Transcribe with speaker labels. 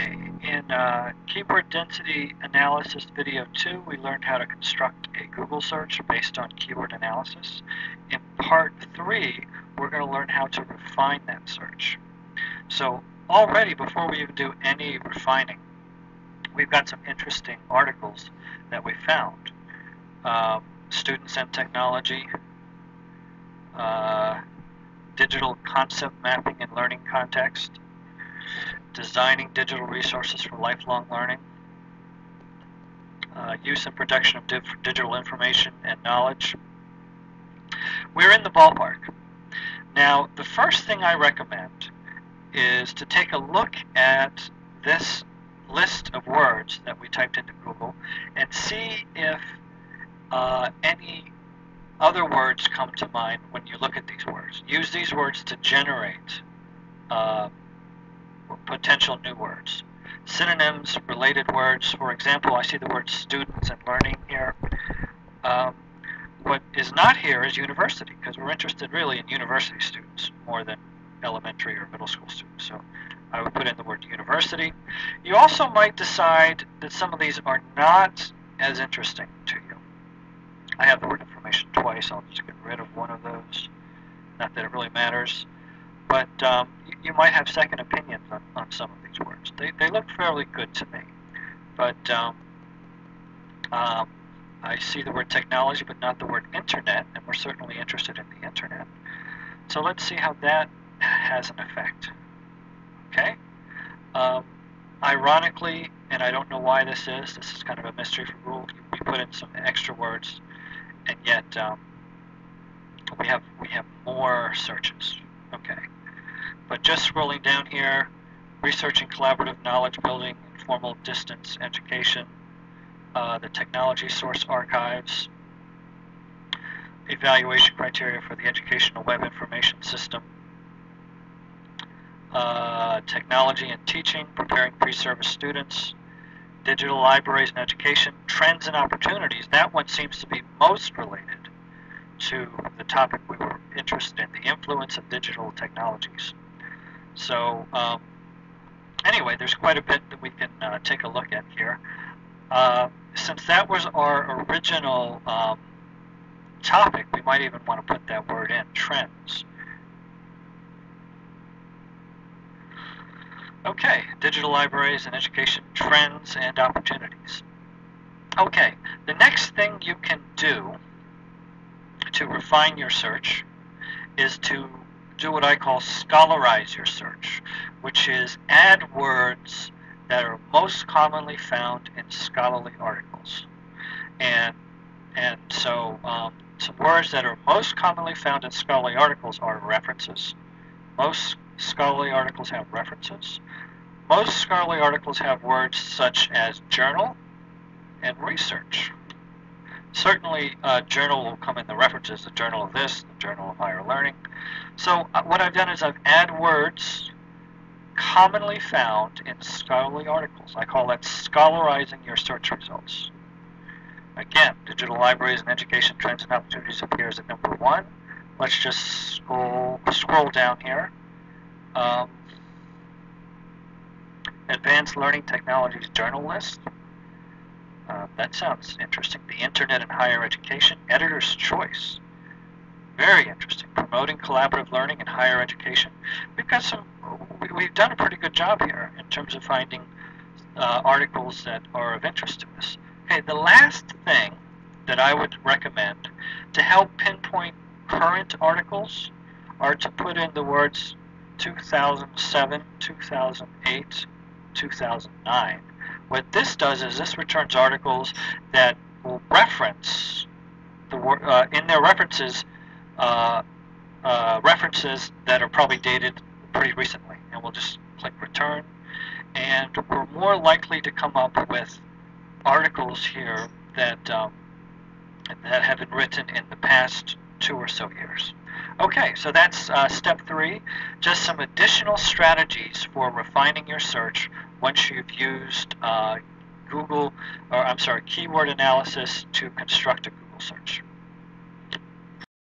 Speaker 1: Okay, in Keyword Density Analysis Video 2, we learned how to construct a Google search based on keyword analysis. In Part 3, we're going to learn how to refine that search. So already, before we even do any refining, we've got some interesting articles that we found. Students and Technology, Digital Concept Mapping in Learning Context, Designing Digital Resources for Lifelong Learning, Use and Production of Digital Information and Knowledge. We're in the ballpark. Now, the first thing I recommend is to take a look at this list of words that we typed into Google and see if any other words come to mind when you look at these words. Use these words to generate potential new words. Synonyms, related words. For example, I see the word students and learning here. What is not here is university, because we're interested really in university students more than elementary or middle school students. So I would put in the word university. You also might decide that some of these are not as interesting to you. I have the word information twice. I'll just get rid of one of those. Not that it really matters. But you might have second opinions on some of these words. They look fairly good to me. But I see the word technology, but not the word internet, and we're certainly interested in the internet. So let's see how that has an effect. Okay? Ironically, and I don't know why this is kind of a mystery for Google, we put in some extra words, and yet we have more searches. Okay. But just scrolling down here, researching collaborative knowledge building, informal distance education, the technology source archives, evaluation criteria for the educational web information system, technology and teaching, preparing pre-service students, digital libraries and education, trends and opportunities. That one seems to be most related to the topic we were interested in, the influence of digital technologies. So anyway, there's quite a bit that we can take a look at here. Since that was our original topic, we might even want to put that word in, trends. Okay, digital libraries and education, trends and opportunities. Okay, the next thing you can do to refine your search is to do what I call scholarize your search, which is add words that are most commonly found in scholarly articles. And so some words that are most commonly found in scholarly articles are references. Most scholarly articles have references. Most scholarly articles have words such as journal and research. Certainly, journal will come in the references, the journal of this, the journal of higher learning. So what I've done is I've added words commonly found in scholarly articles. I call that scholarizing your search results. Again, digital libraries and education trends and opportunities appears at number 1. Let's just scroll down here. Advanced Learning Technologies Journal List. That sounds interesting. The Internet and Higher Education, Editor's Choice. Very interesting. Promoting collaborative learning in higher education. We've done a pretty good job here in terms of finding articles that are of interest to us. Okay, the last thing that I would recommend to help pinpoint current articles are to put in the words 2007, 2008, 2009. What this does is this returns articles that will reference in their references references that are probably dated pretty recently, and we'll just click return, and we're more likely to come up with articles here that that have been written in the past 2 or so years. Okay, so that's step 3, just some additional strategies for refining your search once you've used keyword analysis to construct a Google search.